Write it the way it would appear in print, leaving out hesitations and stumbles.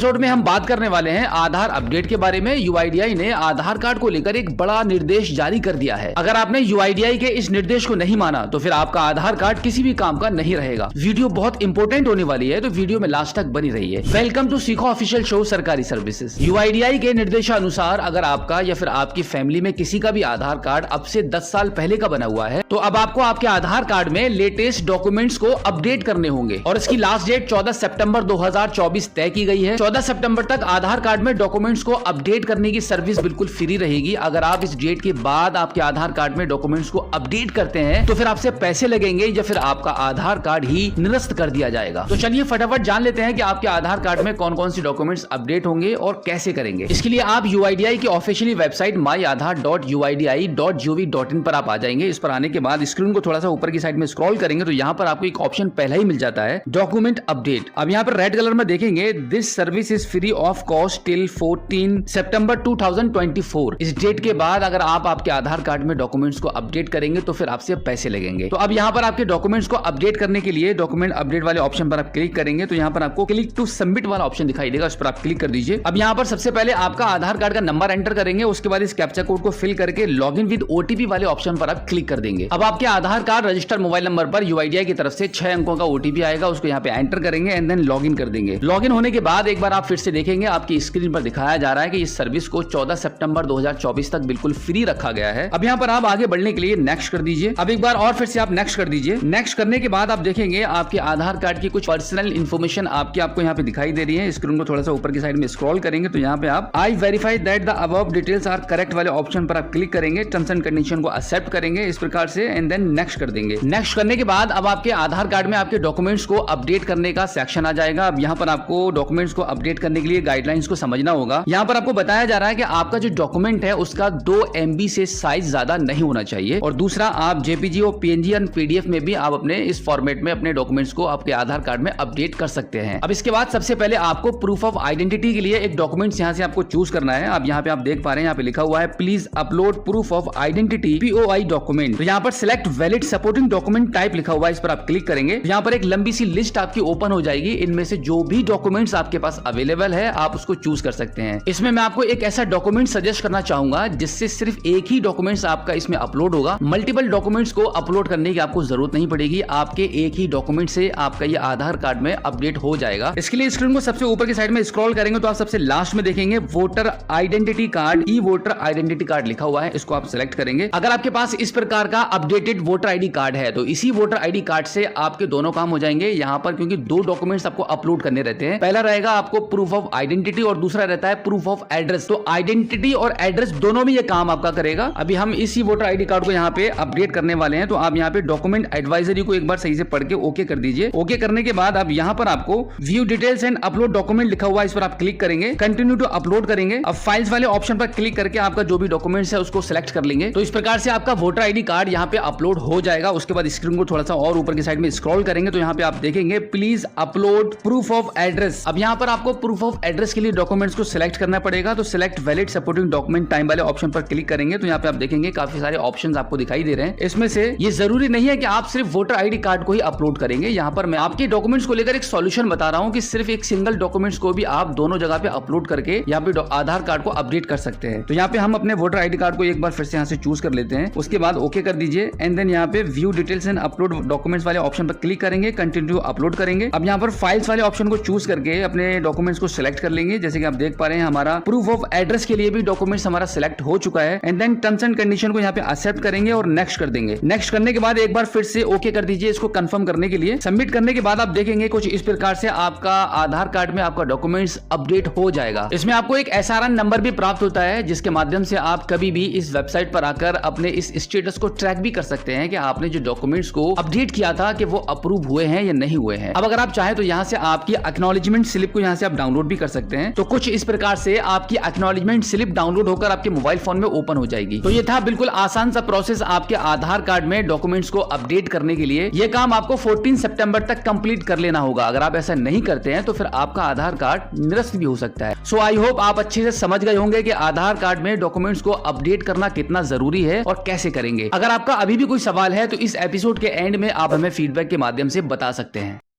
Episode में हम बात करने वाले हैं आधार अपडेट के बारे में। यूआईडीआई ने आधार कार्ड को लेकर एक बड़ा निर्देश जारी कर दिया है। अगर आपने यूआईडीआई के इस निर्देश को नहीं माना तो फिर आपका आधार कार्ड किसी भी काम का नहीं रहेगा। वीडियो बहुत इंपॉर्टेंट होने वाली है, तो वीडियो में लास्ट तक बनी रहिए। वेलकम टू सीखो ऑफिशियल शो सरकारी सर्विसेज। यूआईडीआई के निर्देशानुसार अगर आपका या फिर आपकी फैमिली में किसी का भी आधार कार्ड अब से 10 साल पहले का बना हुआ है तो अब आपको आपके आधार कार्ड में लेटेस्ट डॉक्यूमेंट्स को अपडेट करने होंगे और इसकी लास्ट डेट 14 सितंबर 2024 तय की गई है। 14 सितंबर तक आधार कार्ड में डॉक्यूमेंट्स को अपडेट करने की सर्विस बिल्कुल फ्री रहेगी। अगर आप इस डेट के बाद आपके आधार कार्ड में डॉक्यूमेंट्स को अपडेट करते हैं तो फिर आपसे पैसे लगेंगे या फिर आपका आधार कार्ड ही निरस्त कर दिया जाएगा। तो चलिए फटाफट जान लेते हैं कि आपके आधार कार्ड में कौन कौन सी डॉक्यूमेंट्स अपडेट होंगे और कैसे करेंगे। इसके लिए आप यूआईडीआई की ऑफिशियली वेबसाइट myaadhar.uidi.gov.in पर आप आ जाएंगे। इस पर आने के बाद स्क्रीन को थोड़ा सा ऊपर की साइड में स्क्रॉल करेंगे तो यहाँ पर आपको एक ऑप्शन पहला ही मिल जाता है, डॉक्यूमेंट अपडेट। अब यहाँ पर रेड कलर में देखेंगे this service is free of cost till 14 सितंबर 2024। इस डेट के बाद अगर आप आपके आधार कार्ड में डॉक्यूमेंट्स को अपडेट करेंगे तो फिर आपसे पैसे लगेंगे। तो अब यहाँ पर आपके डॉक्यूमेंट्स को अपडेट करने के लिए डॉक्यूमेंट अपडेट वाले ऑप्शन पर आप क्लिक करेंगे तो यहाँ पर आपको क्लिक टू सबमिट वाला ऑप्शन दिखाई देगा, उस पर आप क्लिक कर दीजिए। अब यहाँ पर सबसे पहले आपका आधार कार्ड का नंबर एंटर करेंगे, उसके बाद इस कैप्चा कोड को फिल करके लॉगिन विद ओटीपी वाले ऑप्शन पर आप क्लिक कर देंगे। अब आपके आधार कार्ड रजिस्टर्ड मोबाइल नंबर पर यूआईडीआई की तरफ से 6 अंकों का ओटीपी आएगा, उसको यहाँ पे एंटर करेंगे एंड देन लॉगिन कर देंगे। लॉगिन होने के बाद एक बार आप फिर से देखेंगे आपकी स्क्रीन पर दिखाया जा रहा है कि इस सर्विस को 14 सितंबर 2024 तक बिल्कुल फ्री रखा गया है। अब यहाँ पर आप आगे बढ़ने के लिए नेक्स्ट कर दीजिए। अब एक बार और फिर से आप नेक्स्ट कर दीजिए। नेक्स्ट करने के बाद आप देखेंगे आपके आधार कार्ड की कुछ पर्सनल इन्फॉर्मेशन आपको यहाँ पे दिखाई दे रही है। स्क्रीन को थोड़ा सा ऊपर की साइड में स्क्रॉल करेंगे तो यहाँ पे आप I verify that the above details are correct वाले ऑप्शन पर आप क्लिक करेंगे, टर्म्स एंड कंडीशन को एक्सेप्ट करेंगे इस प्रकार से एंड देन नेक्स्ट कर देंगे। नेक्स्ट करने के बाद अब आपके आधार कार्ड में आपके डॉक्यूमेंट्स को अपडेट करने का सेक्शन आ जाएगा। अब यहाँ पर आपको डॉक्यूमेंट्स को अपडेट करने के लिए गाइडलाइंस को समझना होगा। यहाँ पर आपको बताया जा रहा है कि आपका जो डॉक्यूमेंट है उसका 2 MB से साइज ज्यादा नहीं होना चाहिए और दूसरा आप जेपीजी और पीएनजी और पीडीएफ में भी आप अपने इस फॉर्मेट में अपने डॉक्यूमेंट्स को आपके आधार कार्ड में अपडेट कर सकते हैं। अब इसके बाद सबसे पहले आपको प्रूफ ऑफ आइडेंटिटी के लिए एक डॉक्यूमेंट्स यहाँ से आपको चूज करना है। अब यहाँ पे आप देख पा रहे हैं यहाँ पे लिखा हुआ है please upload proof of identity POI document. तो यहाँ पर select valid supporting document type लिखा हुआ है, इस पर आप क्लिक करेंगे। यहाँ पर एक लंबी सी लिस्ट आपकी ओपन हो जाएगी, इनमें से जो भी डॉक्यूमेंट्स आपके पास अवेलेबल है आप उसको चूज कर सकते हैं। इसमें मैं आपको एक ऐसा डॉक्यूमेंट सजेस्ट करना चाहूंगा जिससे सिर्फ एक ही डॉक्यूमेंट्स आपका इसमें अपलोड होगा। मल्टीपल डॉक्यूमेंट्स को अपलोड करने की आपको जरूरत नहीं पड़ेगी, आपके एक ही डॉक्यूमेंट से आपका ये आधार कार्ड में अपडेट हो जाएगा। इसके लिए स्क्रीन को सबसे ऊपर की साइड में स्क्रॉल करेंगे तो आप सबसे लास्ट में देखेंगे वोटर आइडेंटिटी कार्ड, ई वोटर आइडेंटिटी कार्ड लिखा हुआ है, इसको आप सिलेक्ट करेंगे। अगर आपके पास इस प्रकार का अपडेटेड वोटर आईडी कार्ड है तो इसी वोटर आईडी कार्ड से आपके दोनों काम हो जाएंगे यहाँ पर, क्योंकि 2 डॉक्यूमेंट्स आपको अपलोड करने रहते हैं। पहला रहेगा आपको प्रूफ ऑफ आइडेंटिटी और दूसरा रहता है प्रूफ ऑफ एड्रेस। तो आइडेंटिटी और एड्रेस दोनों में ये काम आपका करेगा। अभी हम इसी वोटर आईडी कार्ड को यहाँ पे अपडेट करने वाले हैं तो आप यहाँ पे डॉक्यूमेंट एडवाइजरी को एक बार सही से पढ़ के ओके कर दीजिए। ओके करने के बाद अब यहाँ पर आपको view details and upload document लिखा हुआ है, इस पर आप क्लिक करेंगे, कंटिन्यू टू अपलोड करेंगे। अब फाइल्स वाले ऑप्शन पर क्लिक करके आपका जो भी डॉक्यूमेंट्स है उसको सिलेक्ट कर लेंगे। तो इस प्रकार से आपका वोटर आईडी कार्ड यहाँ पे अपलोड हो जाएगा। उसके बाद स्क्रीन को थोड़ा सा और ऊपर की साइड में स्क्रॉल करेंगे तो यहाँ पे आप देखेंगे please upload proof of address. अब यहाँ पर आपको प्रूफ ऑफ एड्रेस के लिए डॉक्यूमेंट्स को सिलेक्ट करना पड़ेगा। तो select valid supporting document time वाले ऑप्शन पर क्लिक करेंगे तो यहाँ पे आप देखेंगे काफी सारे ऑप्शंस आपको दिखाई दे रहे हैं। इसमें से ये जरूरी नहीं है कि आप सिर्फ वोटर आईडी कार्ड को ही अपलोड करेंगे। यहाँ पर मैं आपके डॉक्यूमेंट्स को लेकर एक सॉल्यूशन बता रहा हूँ कि सिर्फ एक सिंगल डॉक्यूमेंट्स को भी आप दोनों जगह पे अपलोड करके यहाँ पे आधार कार्ड को अपडेट कर सकते हैं। तो यहाँ पे हम अपने वोटर आईडी कार्ड को एक बार फिर से यहाँ से चूज कर लेते हैं, उसके बाद ओके कर दीजिए एंड देन यहाँ पे view details and upload documents वाले ऑप्शन पर क्लिक करेंगे, कंटिन्यू अपलोड करेंगे। अब यहाँ पर फाइल्स वाले ऑप्शन को चूज करके अपने डॉक्यूमेंट्स को सिलेक्ट कर लेंगे। जैसे कि आप देख पा रहे हैं हमारा प्रूफ ऑफ एड्रेस के लिए भी डॉक्यूमेंट्स हमारा सिलेक्ट हो चुका है and then terms and condition को यहाँ पे एक्सेप्ट करेंगे और नेक्स्ट कर देंगे। नेक्स्ट करने के बाद एक बार फिर से ओके कर दीजिए इसको कंफर्म करने के लिए। सबमिट करने के बाद आप देखेंगे कुछ इस प्रकार से आपका आधार कार्ड में आपका डॉक्यूमेंट्स अपडेट हो जाएगा। इसमें आपको एक SRN नंबर भी प्राप्त होता है जिसके माध्यम से आप कभी भी इस वेबसाइट पर आकर अपने इस स्टेटस को ट्रैक भी कर सकते हैं कि आपने जो डॉक्यूमेंट्स को अपडेट किया था कि वो अप्रूव हुए हैं या नहीं हुए हैं। अब अगर आप चाहें तो यहाँ से आपकी एक्नॉलेजमेंट स्लिप को यहाँ से आप डाउनलोड भी कर सकते हैं। तो कुछ इस प्रकार से आपकी एक्नॉलेजमेंट स्लिप डाउनलोड होकर आपके मोबाइल फोन में ओपन हो जाएगी। तो ये था बिल्कुल आसान सा प्रोसेस आपके आधार कार्ड में डॉक्यूमेंट्स को अपडेट करने के लिए। ये काम आपको 14 सितंबर तक कंप्लीट कर लेना होगा। अगर आप ऐसा नहीं करते हैं तो फिर आपका आधार कार्ड निरस्त भी हो सकता है। सो आई होप आप अच्छे से समझ गए होंगे कि आधार कार्ड में डॉक्यूमेंट्स को अपडेट करना कितना जरूरी है और कैसे करेंगे। अगर आपका अभी भी कोई सवाल है तो इस एपिसोड के एंड में आप हमें फीडबैक के माध्यम से बता सकते हैं।